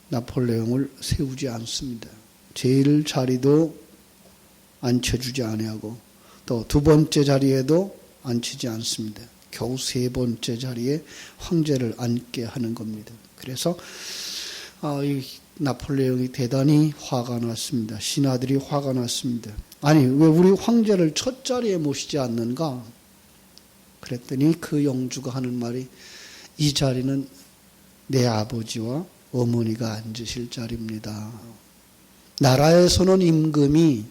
나폴레옹을 세우지 않습니다. 제일 자리도 앉혀주지 아니하고 또 두 번째 자리에도 앉히지 않습니다. 겨우 세 번째 자리에 황제를 앉게 하는 겁니다. 그래서 이 나폴레옹이 대단히 화가 났습니다. 신하들이 화가 났습니다. 아니 왜 우리 황제를 첫 자리에 모시지 않는가? 그랬더니 그 영주가 하는 말이 이 자리는 내 아버지와 어머니가 앉으실 자리입니다. 나라에서는 임금이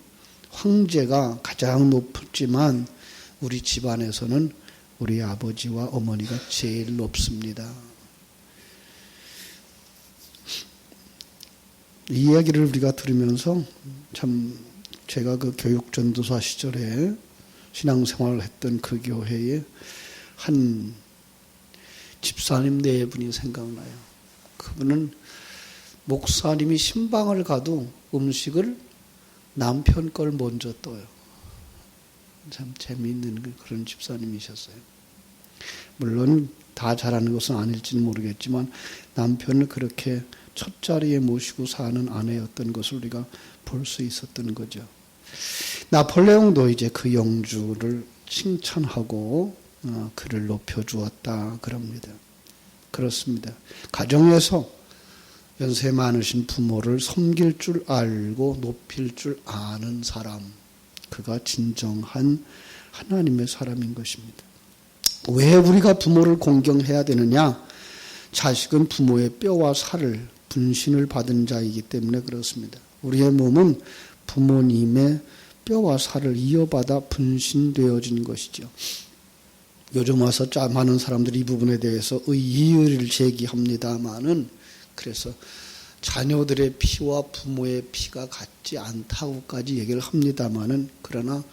황제가 가장 높지만 우리 집안에서는 우리 아버지와 어머니가 제일 높습니다. 이 이야기를 우리가 들으면서 참 제가 그 교육전도사 시절에 신앙생활을 했던 그 교회에 한 집사님 네 분이 생각나요. 그분은 목사님이 신방을 가도 음식을 남편 걸 먼저 떠요. 참 재미있는 그런 집사님이셨어요. 물론 다 잘하는 것은 아닐지는 모르겠지만 남편을 그렇게 첫 자리에 모시고 사는 아내였던 것을 우리가 볼 수 있었던 거죠. 나폴레옹도 이제 그 영주를 칭찬하고 그를 높여주었다 그럽니다. 그렇습니다. 가정에서 연세 많으신 부모를 섬길 줄 알고 높일 줄 아는 사람, 그가 진정한 하나님의 사람인 것입니다. 왜 우리가 부모를 공경해야 되느냐? 자식은 부모의 뼈와 살을 분신을 받은 자이기 때문에 그렇습니다. 우리의 몸은 부모님의 뼈와 살을 이어받아 분신되어진 것이죠. 요즘 와서 많은 사람들이 이 부분에 대해서 이의를 제기합니다마는 그래서 자녀들의 피와 부모의 피가 같지 않다고까지 얘기를 합니다마는 그러나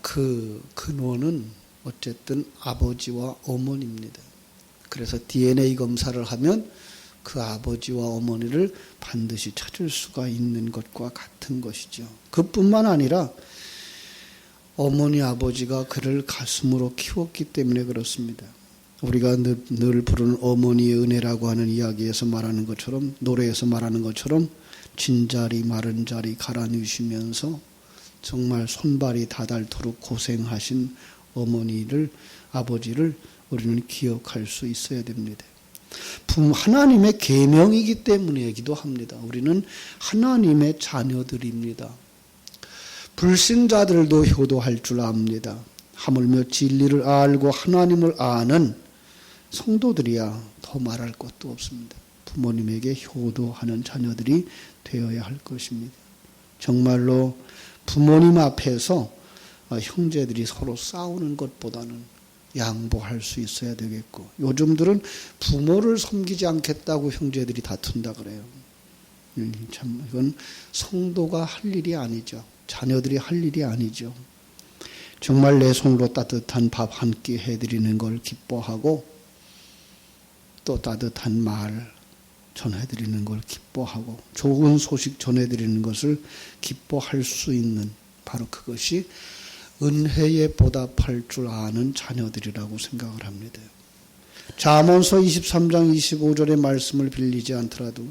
그 근원은 어쨌든 아버지와 어머니입니다. 그래서 DNA 검사를 하면 그 아버지와 어머니를 반드시 찾을 수가 있는 것과 같은 것이죠. 그뿐만 아니라 어머니 아버지가 그를 가슴으로 키웠기 때문에 그렇습니다. 우리가 늘 부르는 어머니의 은혜라고 하는 이야기에서 말하는 것처럼, 노래에서 말하는 것처럼 진자리 마른 자리 갈아넣으시면서 정말 손발이 다닳도록 고생하신 어머니를, 아버지를 우리는 기억할 수 있어야 됩니다. 하나님의 계명이기 때문이기도 합니다. 우리는 하나님의 자녀들입니다. 불신자들도 효도할 줄 압니다. 하물며 진리를 알고 하나님을 아는 성도들이야 더 말할 것도 없습니다. 부모님에게 효도하는 자녀들이 되어야 할 것입니다. 정말로 부모님 앞에서 형제들이 서로 싸우는 것보다는 양보할 수 있어야 되겠고, 요즘들은 부모를 섬기지 않겠다고 형제들이 다툰다 그래요. 참 이건 성도가 할 일이 아니죠. 자녀들이 할 일이 아니죠. 정말 내 손으로 따뜻한 밥 한 끼 해드리는 걸 기뻐하고 또 따뜻한 말 전해드리는 걸 기뻐하고 좋은 소식 전해드리는 것을 기뻐할 수 있는 바로 그것이 은혜에 보답할 줄 아는 자녀들이라고 생각을 합니다. 잠언서 23장 25절의 말씀을 빌리지 않더라도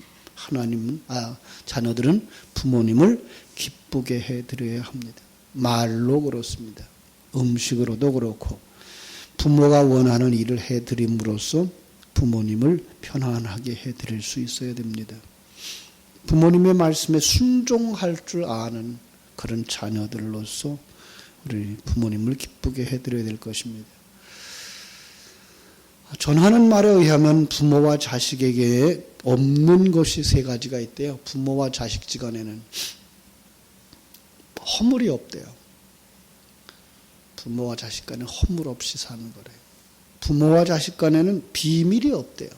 자녀들은 부모님을 기쁘게 해드려야 합니다. 말로 그렇습니다. 음식으로도 그렇고 부모가 원하는 일을 해드림으로써 부모님을 편안하게 해드릴 수 있어야 됩니다. 부모님의 말씀에 순종할 줄 아는 그런 자녀들로서 우리 부모님을 기쁘게 해드려야 될 것입니다. 전하는 말에 의하면 부모와 자식에게 없는 것이 세 가지가 있대요. 부모와 자식지간에는 허물이 없대요. 부모와 자식 간에 허물 없이 사는 거래요. 부모와 자식 간에는 비밀이 없대요.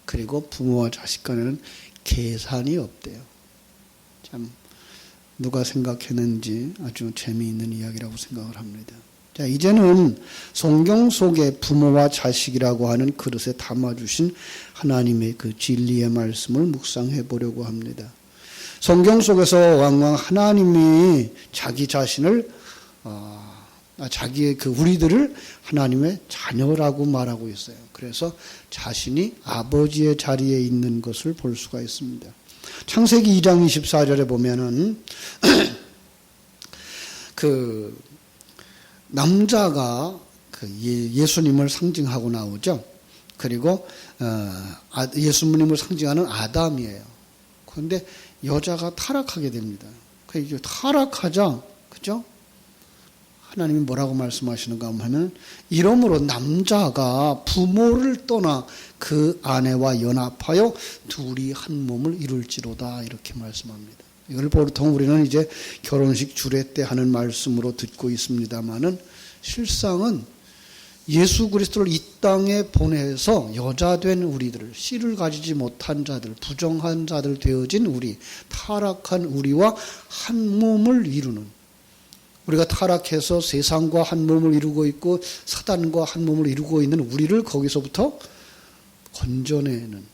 그리고 부모와 자식 간에는 계산이 없대요. 참 누가 생각했는지 아주 재미있는 이야기라고 생각을 합니다. 자, 이제는 성경 속에 부모와 자식이라고 하는 그릇에 담아주신 하나님의 그 진리의 말씀을 묵상해 보려고 합니다. 성경 속에서 왕왕 하나님이 자기 자신을 자기의 그 우리들을 하나님의 자녀라고 말하고 있어요. 그래서 자신이 아버지의 자리에 있는 것을 볼 수가 있습니다. 창세기 2장 24절에 보면은 그 남자가 그 예수님을 상징하고 나오죠. 그리고 예수님을 상징하는 아담이에요. 그런데 여자가 타락하게 됩니다. 그 타락하자, 그죠? 하나님이 뭐라고 말씀하시는가 하면 이러므로 남자가 부모를 떠나 그 아내와 연합하여 둘이 한 몸을 이룰지로다 이렇게 말씀합니다. 이걸 보통 우리는 이제 결혼식 주례 때 하는 말씀으로 듣고 있습니다만은 실상은 예수 그리스도를 이 땅에 보내서 여자된 우리들을 씨를 가지지 못한 자들, 부정한 자들 되어진 우리, 타락한 우리와 한 몸을 이루는, 우리가 타락해서 세상과 한 몸을 이루고 있고 사단과 한 몸을 이루고 있는 우리를 거기서부터 건져내는,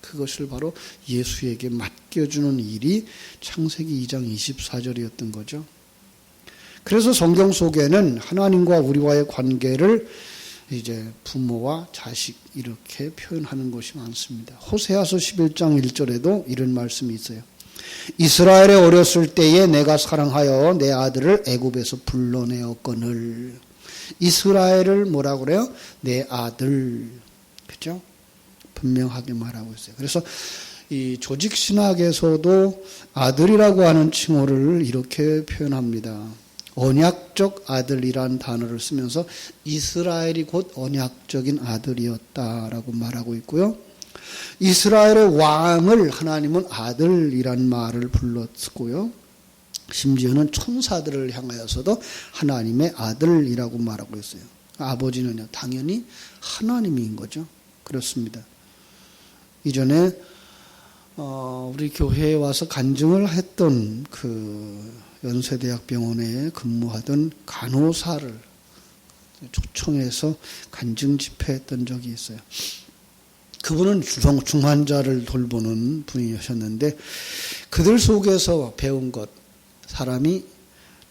그것을 바로 예수에게 맡겨주는 일이 창세기 2장 24절이었던 거죠. 그래서 성경 속에는 하나님과 우리와의 관계를 이제 부모와 자식 이렇게 표현하는 것이 많습니다. 호세아서 11장 1절에도 이런 말씀이 있어요. 이스라엘에 어렸을 때에 내가 사랑하여 내 아들을 애굽에서 불러내었거늘. 이스라엘을 뭐라고 그래요? 내 아들. 그죠? 분명하게 말하고 있어요. 그래서 이 조직신학에서도 아들이라고 하는 칭호를 이렇게 표현합니다. 언약적 아들이란 단어를 쓰면서 이스라엘이 곧 언약적인 아들이었다라고 말하고 있고요. 이스라엘의 왕을 하나님은 아들이란 말을 불렀고요. 심지어는 천사들을 향하여서도 하나님의 아들이라고 말하고 있어요. 아버지는요, 당연히 하나님인 거죠. 그렇습니다. 이전에 우리 교회에 와서 간증을 했던 그 연세대학병원에 근무하던 간호사를 초청해서 간증 집회했던 적이 있어요. 그분은 중환자를 돌보는 분이셨는데 그들 속에서 배운 것, 사람이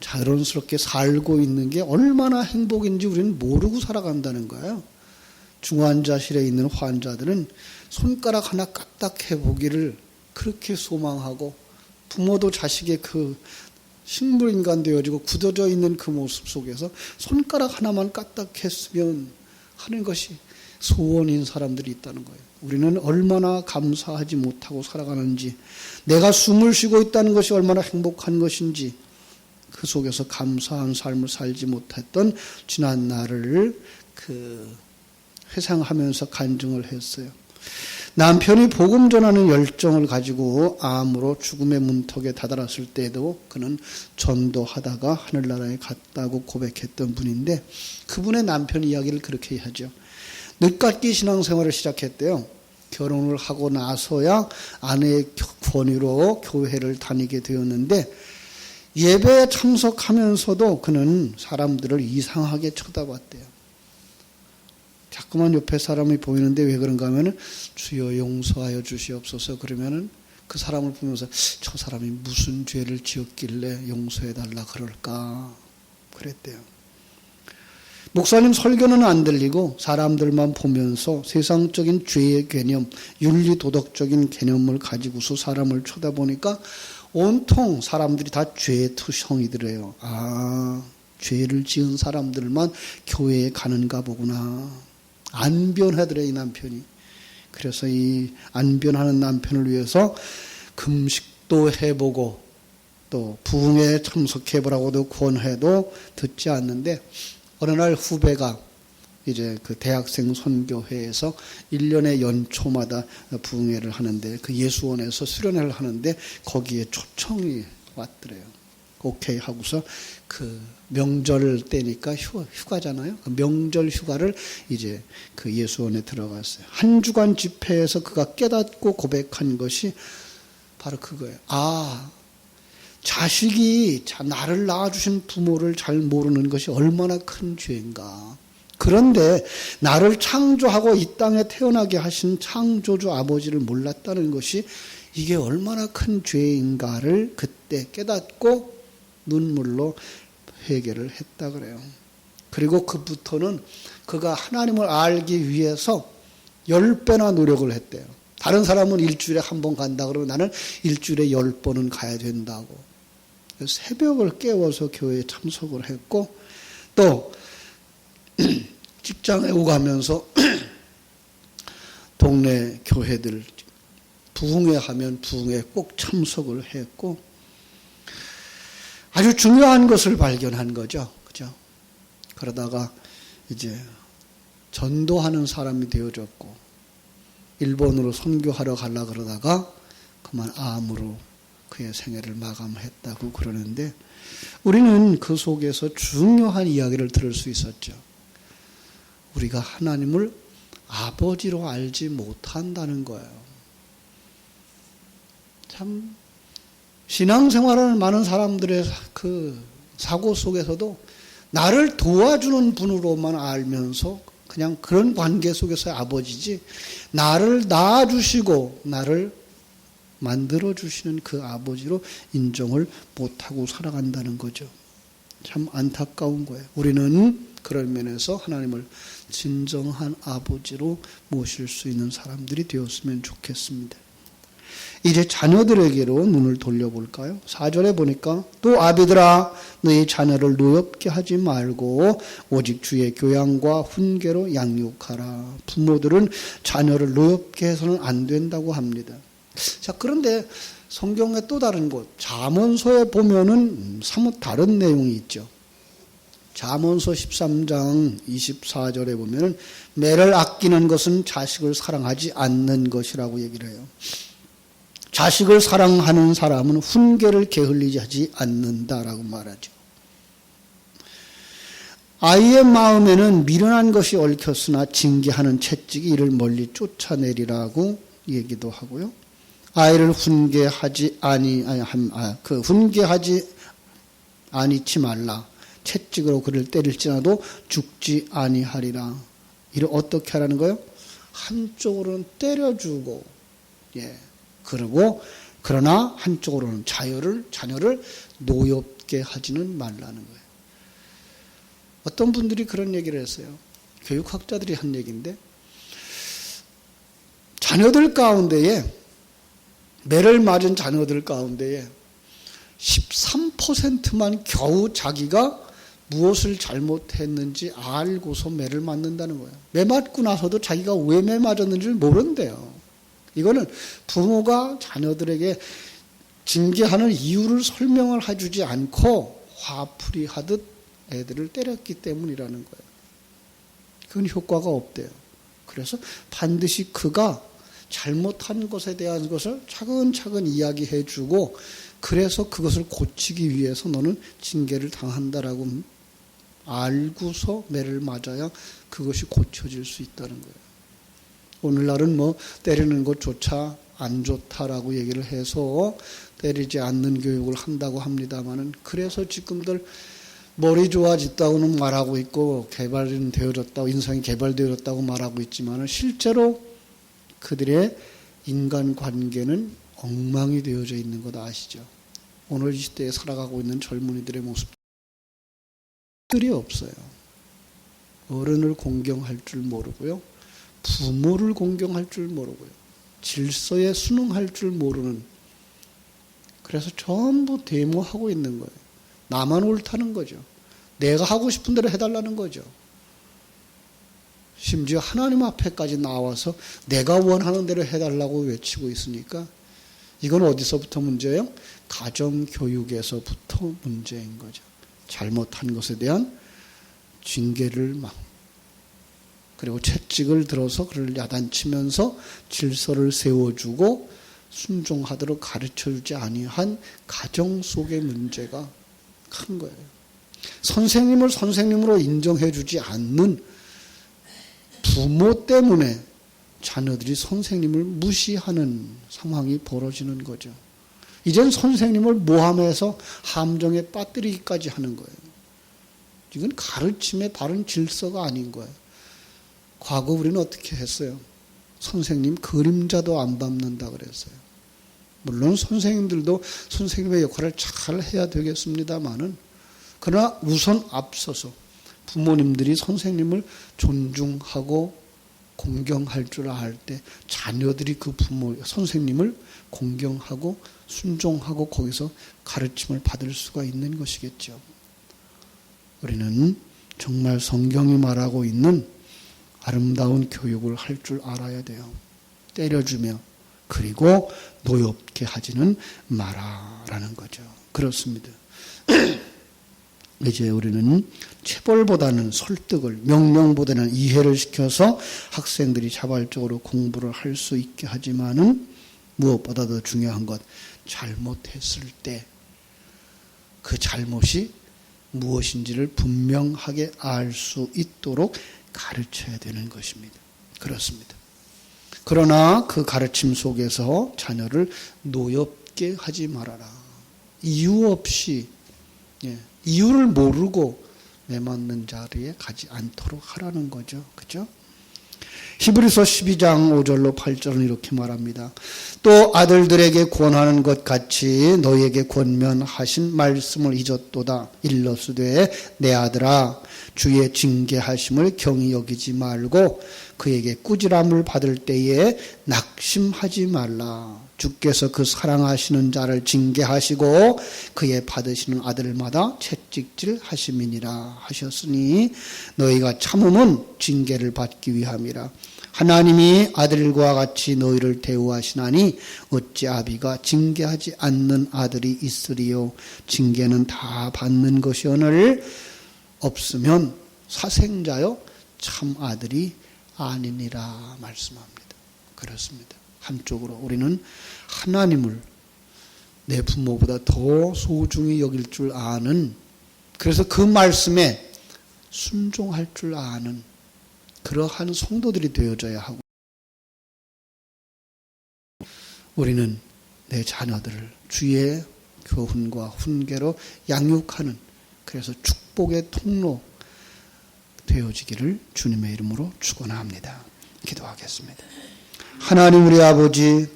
자연스럽게 살고 있는 게 얼마나 행복인지 우리는 모르고 살아간다는 거예요. 중환자실에 있는 환자들은 손가락 하나 까딱해 보기를 그렇게 소망하고, 부모도 자식의 그 식물인간 되어지고 굳어져 있는 그 모습 속에서 손가락 하나만 까딱했으면 하는 것이 소원인 사람들이 있다는 거예요. 우리는 얼마나 감사하지 못하고 살아가는지, 내가 숨을 쉬고 있다는 것이 얼마나 행복한 것인지 그 속에서 감사한 삶을 살지 못했던 지난 날을 회상하면서 간증을 했어요. 남편이 복음 전하는 열정을 가지고 암으로 죽음의 문턱에 다다랐을 때도 그는 전도하다가 하늘나라에 갔다고 고백했던 분인데, 그분의 남편 이야기를 그렇게 하죠. 늦깎이 신앙생활을 시작했대요. 결혼을 하고 나서야 아내의 권유로 교회를 다니게 되었는데, 예배에 참석하면서도 그는 사람들을 이상하게 쳐다봤대요. 자꾸만 옆에 사람이 보이는데 왜 그런가 하면은 주여 용서하여 주시옵소서 그러면은 그 사람을 보면서 저 사람이 무슨 죄를 지었길래 용서해 달라 그럴까 그랬대요. 목사님 설교는 안 들리고 사람들만 보면서 세상적인 죄의 개념, 윤리 도덕적인 개념을 가지고서 사람을 쳐다보니까 온통 사람들이 다 죄의 투성이더래요. 아, 죄를 지은 사람들만 교회에 가는가 보구나. 안 변하더래 이 남편이. 그래서 이 안 변하는 남편을 위해서 금식도 해보고 또 부흥회에 참석해보라고도 권해도 듣지 않는데, 어느 날 후배가 이제 그 대학생 선교회에서 1년의 연초마다 부흥회를 하는데 그 예수원에서 수련회를 하는데 거기에 초청이 왔더래요. 오케이 하고서 그 명절 때니까 휴가잖아요. 그 명절 휴가를 이제 그 예수원에 들어갔어요. 한 주간 집회에서 그가 깨닫고 고백한 것이 바로 그거예요. 아, 자식이 나를 낳아주신 부모를 잘 모르는 것이 얼마나 큰 죄인가. 그런데 나를 창조하고 이 땅에 태어나게 하신 창조주 아버지를 몰랐다는 것이 이게 얼마나 큰 죄인가를 그때 깨닫고 눈물로 회개를 했다 그래요. 그리고 그부터는 그가 하나님을 알기 위해서 10배나 노력을 했대요. 다른 사람은 일주일에 한 번 간다 그러면 나는 일주일에 10번은 가야 된다고. 새벽을 깨워서 교회에 참석을 했고 또 직장에 오가면서 동네 교회들 부흥회 하면 부흥회 꼭 참석을 했고 아주 중요한 것을 발견한 거죠. 그죠? 그러다가 이제 전도하는 사람이 되어졌고 일본으로 선교하러 가려 그러다가 그만 암으로 그의 생애를 마감했다고 그러는데 우리는 그 속에서 중요한 이야기를 들을 수 있었죠. 우리가 하나님을 아버지로 알지 못한다는 거예요. 참 신앙생활하는 많은 사람들의 그 사고 속에서도 나를 도와주는 분으로만 알면서 그냥 그런 관계 속에서의 아버지지 나를 낳아주시고 나를 만들어주시는 그 아버지로 인정을 못하고 살아간다는 거죠. 참 안타까운 거예요. 우리는 그런 면에서 하나님을 진정한 아버지로 모실 수 있는 사람들이 되었으면 좋겠습니다. 이제 자녀들에게로 눈을 돌려볼까요? 4절에 보니까 또 아비들아 너희 자녀를 노엽게 하지 말고 오직 주의 교양과 훈계로 양육하라. 부모들은 자녀를 노엽게 해서는 안 된다고 합니다. 자, 그런데 성경의 또 다른 곳 잠언서에 보면은 사뭇 다른 내용이 있죠. 잠언서 13장 24절에 보면은 매를 아끼는 것은 자식을 사랑하지 않는 것이라고 얘기를 해요. 자식을 사랑하는 사람은 훈계를 게을리지 하지 않는다라고 말하죠. 아이의 마음에는 미련한 것이 얽혔으나 징계하는 채찍이 이를 멀리 쫓아내리라고 얘기도 하고요. 아이를 훈계하지 아니치 말라. 채찍으로 그를 때릴지라도 죽지 아니하리라. 이를 어떻게 하라는 거예요? 한쪽으로는 때려주고, 그러고 그러나 한쪽으로는 자녀를 노엽게 하지는 말라는 거예요. 어떤 분들이 그런 얘기를 했어요. 교육학자들이 한 얘기인데 자녀들 가운데에 매를 맞은 자녀들 가운데에 13%만 겨우 자기가 무엇을 잘못했는지 알고서 매를 맞는다는 거예요. 매 맞고 나서도 자기가 왜 매 맞았는지를 모른대요. 이거는 부모가 자녀들에게 징계하는 이유를 설명을 해주지 않고 화풀이 하듯 애들을 때렸기 때문이라는 거예요. 그건 효과가 없대요. 그래서 반드시 그가 잘못한 것에 대한 것을 차근차근 이야기해주고 그래서 그것을 고치기 위해서 너는 징계를 당한다라고 알고서 매를 맞아야 그것이 고쳐질 수 있다는 거예요. 오늘날은 때리는 것조차 안 좋다라고 얘기를 해서 때리지 않는 교육을 한다고 합니다만은 그래서 지금들 머리 좋아졌다고는 말하고 있고 개발은 되어졌다고 인성이 개발되어졌다고 말하고 있지만은 실제로 그들의 인간관계는 엉망이 되어져 있는 것 아시죠? 오늘 이 시대에 살아가고 있는 젊은이들의 모습들이 없어요. 어른을 공경할 줄 모르고요. 부모를 공경할 줄 모르고요. 질서에 순응할 줄 모르는 그래서 전부 데모하고 있는 거예요. 나만 옳다는 거죠. 내가 하고 싶은 대로 해달라는 거죠. 심지어 하나님 앞에까지 나와서 내가 원하는 대로 해달라고 외치고 있으니까 이건 어디서부터 문제예요? 가정교육에서부터 문제인 거죠. 잘못한 것에 대한 징계를 그리고 채찍을 들어서 그를 야단치면서 질서를 세워주고 순종하도록 가르쳐주지 아니한 가정 속의 문제가 큰 거예요. 선생님을 선생님으로 인정해주지 않는 부모 때문에 자녀들이 선생님을 무시하는 상황이 벌어지는 거죠. 이젠 선생님을 모함해서 함정에 빠뜨리기까지 하는 거예요. 이건 가르침의 바른 질서가 아닌 거예요. 과거 우리는 어떻게 했어요? 선생님 그림자도 안 밟는다 그랬어요. 물론 선생님들도 선생님의 역할을 잘 해야 되겠습니다만은 그러나 우선 앞서서 부모님들이 선생님을 존중하고 공경할 줄 알 때 자녀들이 그 선생님을 공경하고 순종하고 거기서 가르침을 받을 수가 있는 것이겠죠. 우리는 정말 성경이 말하고 있는 아름다운 교육을 할 줄 알아야 돼요. 때려주며 그리고 노엽게 하지는 마라라는 거죠. 그렇습니다. 이제 우리는 체벌보다는 설득을, 명령보다는 이해를 시켜서 학생들이 자발적으로 공부를 할 수 있게 하지만은 무엇보다 더 중요한 것, 잘못했을 때 그 잘못이 무엇인지를 분명하게 알 수 있도록 가르쳐야 되는 것입니다. 그렇습니다. 그러나 그 가르침 속에서 자녀를 노엽게 하지 말아라. 이유 없이, 이유를 모르고 내맞는 자리에 가지 않도록 하라는 거죠. 그죠? 히브리서 12장 5절로 8절은 이렇게 말합니다. 또 아들들에게 권하는 것 같이 너희에게 권면하신 말씀을 잊었도다. 일러스되 내 아들아 주의 징계하심을 경히 여기지 말고 그에게 꾸지람을 받을 때에 낙심하지 말라. 주께서 그 사랑하시는 자를 징계하시고 그의 받으시는 아들마다 채찍질 하심이니라 하셨으니 너희가 참음은 징계를 받기 위함이라. 하나님이 아들과 같이 너희를 대우하시나니 어찌 아비가 징계하지 않는 아들이 있으리요. 징계는 다 받는 것이오늘 없으면 사생자요 참 아들이 아니니라 말씀합니다. 그렇습니다. 한쪽으로 우리는 하나님을 내 부모보다 더 소중히 여길 줄 아는, 그래서 그 말씀에 순종할 줄 아는 그러한 성도들이 되어져야 하고, 우리는 내 자녀들을 주의 교훈과 훈계로 양육하는, 그래서 축복의 통로 되어지기를 주님의 이름으로 축원합니다. 기도하겠습니다. 하나님 우리 아버지,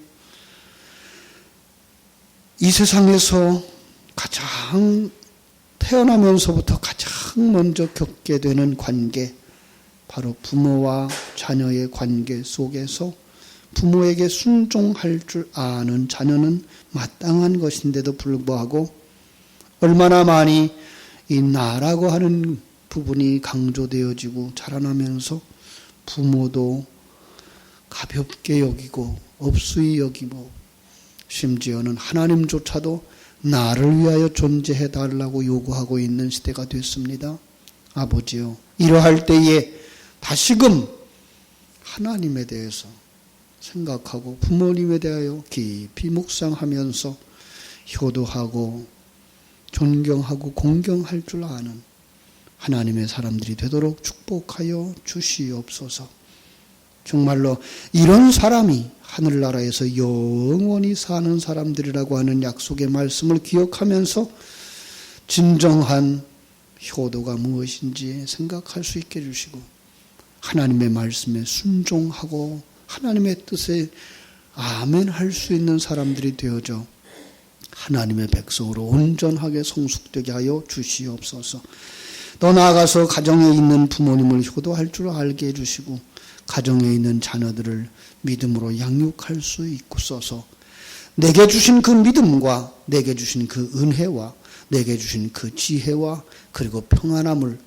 이 세상에서 가장 태어나면서부터 가장 먼저 겪게 되는 관계, 바로 부모와 자녀의 관계 속에서 부모에게 순종할 줄 아는 자녀는 마땅한 것인데도 불구하고 얼마나 많이 이 나라고 하는 부분이 강조되어지고 자라나면서 부모도 가볍게 여기고 업수히 여기고 심지어는 하나님조차도 나를 위하여 존재해 달라고 요구하고 있는 시대가 됐습니다. 아버지요, 이러할 때에 다시금 하나님에 대해서 생각하고 부모님에 대하여 깊이 묵상하면서 효도하고 존경하고 공경할 줄 아는 하나님의 사람들이 되도록 축복하여 주시옵소서. 정말로 이런 사람이 하늘나라에서 영원히 사는 사람들이라고 하는 약속의 말씀을 기억하면서 진정한 효도가 무엇인지 생각할 수 있게 해주시고 하나님의 말씀에 순종하고 하나님의 뜻에 아멘할 수 있는 사람들이 되어져 하나님의 백성으로 온전하게 성숙되게 하여 주시옵소서. 더 나아가서 가정에 있는 부모님을 효도할 줄 알게 해주시고 가정에 있는 자녀들을 믿음으로 양육할 수 있고서서 내게 주신 그 믿음과 내게 주신 그 은혜와 내게 주신 그 지혜와 그리고 평안함을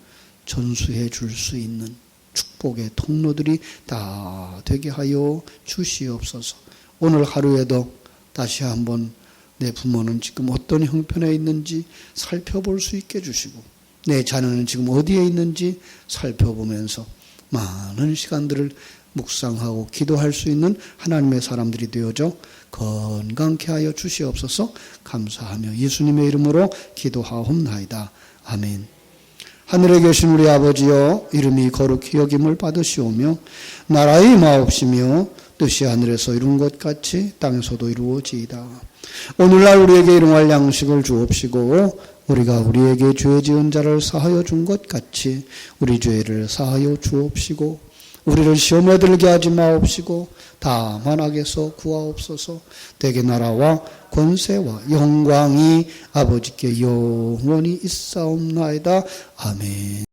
전수해 줄 수 있는 축복의 통로들이 다 되게 하여 주시옵소서. 오늘 하루에도 다시 한번 내 부모는 지금 어떤 형편에 있는지 살펴볼 수 있게 해주시고 내 자녀는 지금 어디에 있는지 살펴보면서 많은 시간들을 묵상하고 기도할 수 있는 하나님의 사람들이 되어져 건강케 하여 주시옵소서. 감사하며 예수님의 이름으로 기도하옵나이다. 아멘. 하늘에 계신 우리 아버지여, 이름이 거룩히 여김을 받으시오며 나라의 임하옵시며 뜻이 하늘에서 이룬 것 같이 땅에서도 이루어지이다. 오늘날 우리에게 일용할 양식을 주옵시고 우리가 우리에게 죄 지은 자를 사하여 준 것 같이 우리 죄를 사하여 주옵시고 우리를 시험에 들게 하지 마옵시고 다만 악에서 구하옵소서. 대개 나라와 권세와 영광이 아버지께 영원히 있사옵나이다. 아멘.